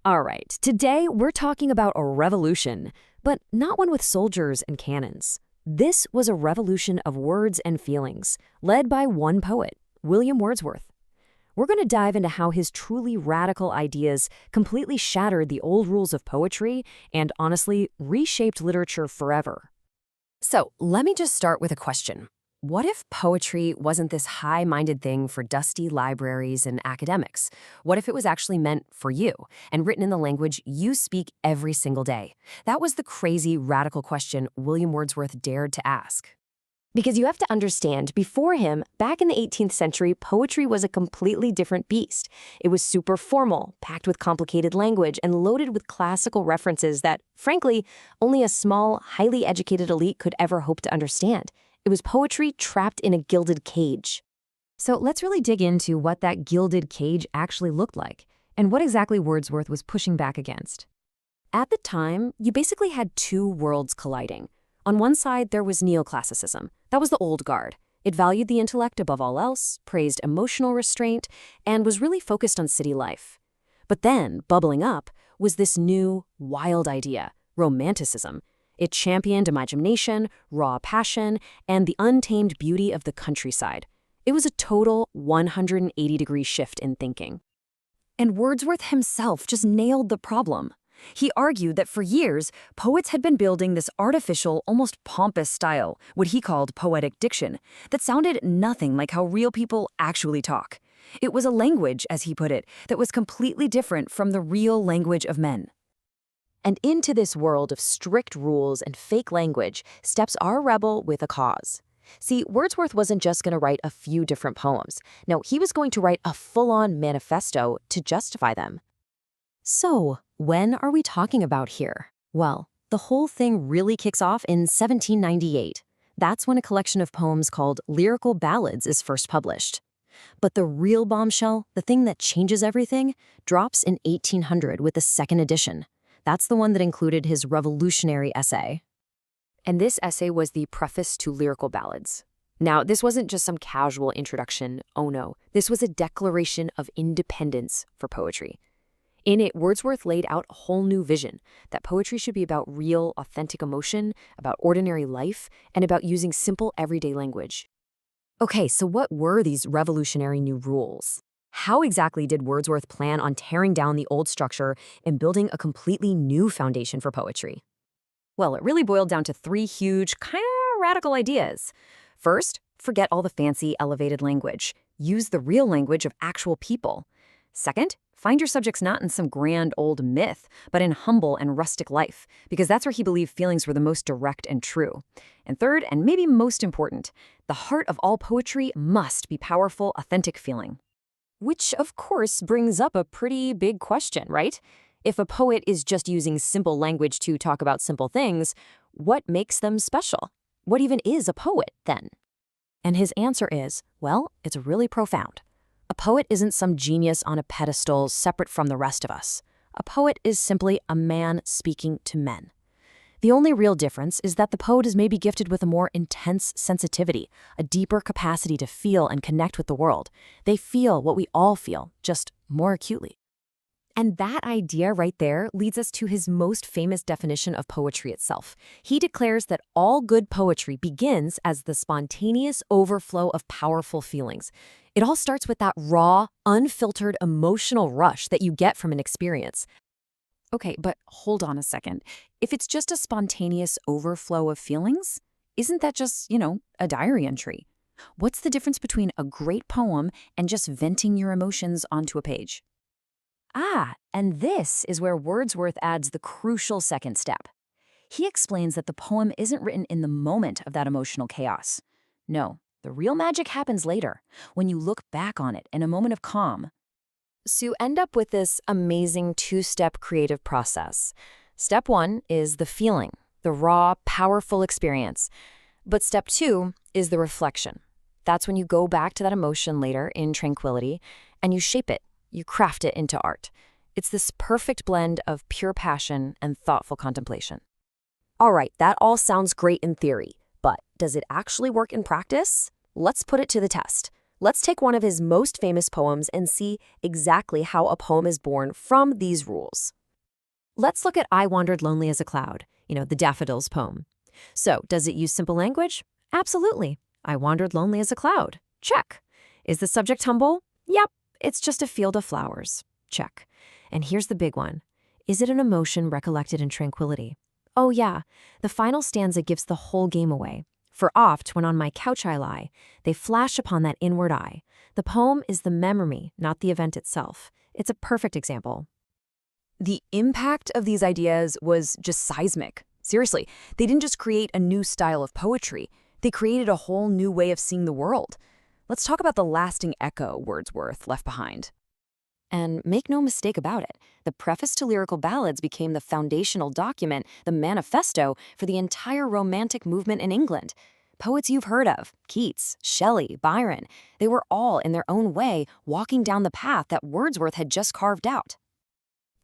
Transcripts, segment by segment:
All right, today we're talking about a revolution, but not one with soldiers and cannons. This was a revolution of words and feelings, led by one poet, William Wordsworth. We're going to dive into how his truly radical ideas completely shattered the old rules of poetry and honestly reshaped literature forever. So, let me just start with a question. What if poetry wasn't this high-minded thing for dusty libraries and academics? What if it was actually meant for you and written in the language you speak every single day? That was the crazy, radical question William Wordsworth dared to ask. Because you have to understand, before him, back in the 18th century, poetry was a completely different beast. It was super formal, packed with complicated language, and loaded with classical references that, frankly, only a small, highly educated elite could ever hope to understand. It was poetry trapped in a gilded cage. So let's really dig into what that gilded cage actually looked like, and what exactly Wordsworth was pushing back against. At the time, you basically had two worlds colliding. On one side, there was neoclassicism. That was the old guard. It valued the intellect above all else, praised emotional restraint, and was really focused on city life. But then, bubbling up, was this new, wild idea, romanticism. It championed imagination, raw passion, and the untamed beauty of the countryside. It was a total 180-degree shift in thinking. And Wordsworth himself just nailed the problem. He argued that for years, poets had been building this artificial, almost pompous style, what he called poetic diction, that sounded nothing like how real people actually talk. It was a language, as he put it, that was completely different from the real language of men. And into this world of strict rules and fake language steps our rebel with a cause. See, Wordsworth wasn't just going to write a few different poems. No, he was going to write a full-on manifesto to justify them. So, when are we talking about here? Well, the whole thing really kicks off in 1798. That's when a collection of poems called Lyrical Ballads is first published. But the real bombshell, the thing that changes everything, drops in 1800 with the second edition. That's the one that included his revolutionary essay. And this essay was the Preface to Lyrical Ballads. Now, this wasn't just some casual introduction, oh no. This was a declaration of independence for poetry. In it, Wordsworth laid out a whole new vision, that poetry should be about real, authentic emotion, about ordinary life, and about using simple, everyday language. Okay, so what were these revolutionary new rules? How exactly did Wordsworth plan on tearing down the old structure and building a completely new foundation for poetry? Well, it really boiled down to three huge, kind of radical ideas. First, forget all the fancy, elevated language. Use the real language of actual people. Second, find your subjects not in some grand old myth, but in humble and rustic life, because that's where he believed feelings were the most direct and true. And third, and maybe most important, the heart of all poetry must be powerful, authentic feeling. Which, of course, brings up a pretty big question, right? If a poet is just using simple language to talk about simple things, what makes them special? What even is a poet, then? And his answer is, well, it's really profound. A poet isn't some genius on a pedestal separate from the rest of us. A poet is simply a man speaking to men. The only real difference is that the poet is maybe gifted with a more intense sensitivity, a deeper capacity to feel and connect with the world. They feel what we all feel, just more acutely. And that idea right there leads us to his most famous definition of poetry itself. He declares that all good poetry begins as the spontaneous overflow of powerful feelings. It all starts with that raw, unfiltered emotional rush that you get from an experience. Okay, but hold on a second. If it's just a spontaneous overflow of feelings, isn't that just, a diary entry? What's the difference between a great poem and just venting your emotions onto a page? And this is where Wordsworth adds the crucial second step. He explains that the poem isn't written in the moment of that emotional chaos. No, the real magic happens later, when you look back on it in a moment of calm. So you end up with this amazing two-step creative process. Step one is the feeling, the raw, powerful experience. But step two is the reflection. That's when you go back to that emotion later in tranquility, and you shape it, you craft it into art. It's this perfect blend of pure passion and thoughtful contemplation. All right, that all sounds great in theory, but does it actually work in practice? Let's put it to the test. Let's take one of his most famous poems and see exactly how a poem is born from these rules. Let's look at I Wandered Lonely as a Cloud, the Daffodils poem. So, does it use simple language? Absolutely. I wandered lonely as a cloud. Check. Is the subject humble? Yep. It's just a field of flowers. Check. And here's the big one. Is it an emotion recollected in tranquility? Oh yeah. The final stanza gives the whole game away. For oft, when on my couch I lie, they flash upon that inward eye. The poem is the memory, not the event itself. It's a perfect example. The impact of these ideas was just seismic. Seriously, they didn't just create a new style of poetry. They created a whole new way of seeing the world. Let's talk about the lasting echo Wordsworth left behind. And make no mistake about it, the preface to Lyrical Ballads became the foundational document, the manifesto for the entire Romantic movement in England. Poets you've heard of, Keats, Shelley, Byron, they were all, in their own way, walking down the path that Wordsworth had just carved out.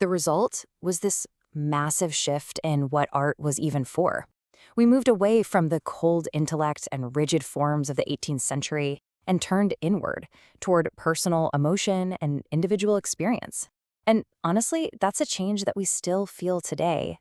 The result was this massive shift in what art was even for. We moved away from the cold intellect and rigid forms of the 18th century and turned inward toward personal emotion and individual experience. And honestly, that's a change that we still feel today.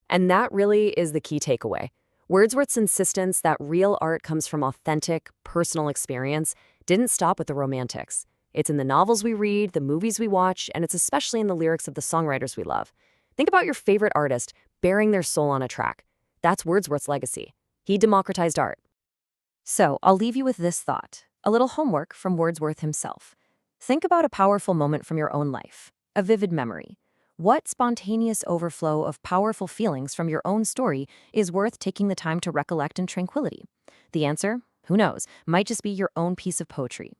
And that really is the key takeaway. Wordsworth's insistence that real art comes from authentic, personal experience didn't stop with the Romantics. It's in the novels we read, the movies we watch, and it's especially in the lyrics of the songwriters we love. Think about your favorite artist bearing their soul on a track. That's Wordsworth's legacy. He democratized art. So, I'll leave you with this thought, a little homework from Wordsworth himself. Think about a powerful moment from your own life, a vivid memory. What spontaneous overflow of powerful feelings from your own story is worth taking the time to recollect in tranquility? The answer, who knows, might just be your own piece of poetry.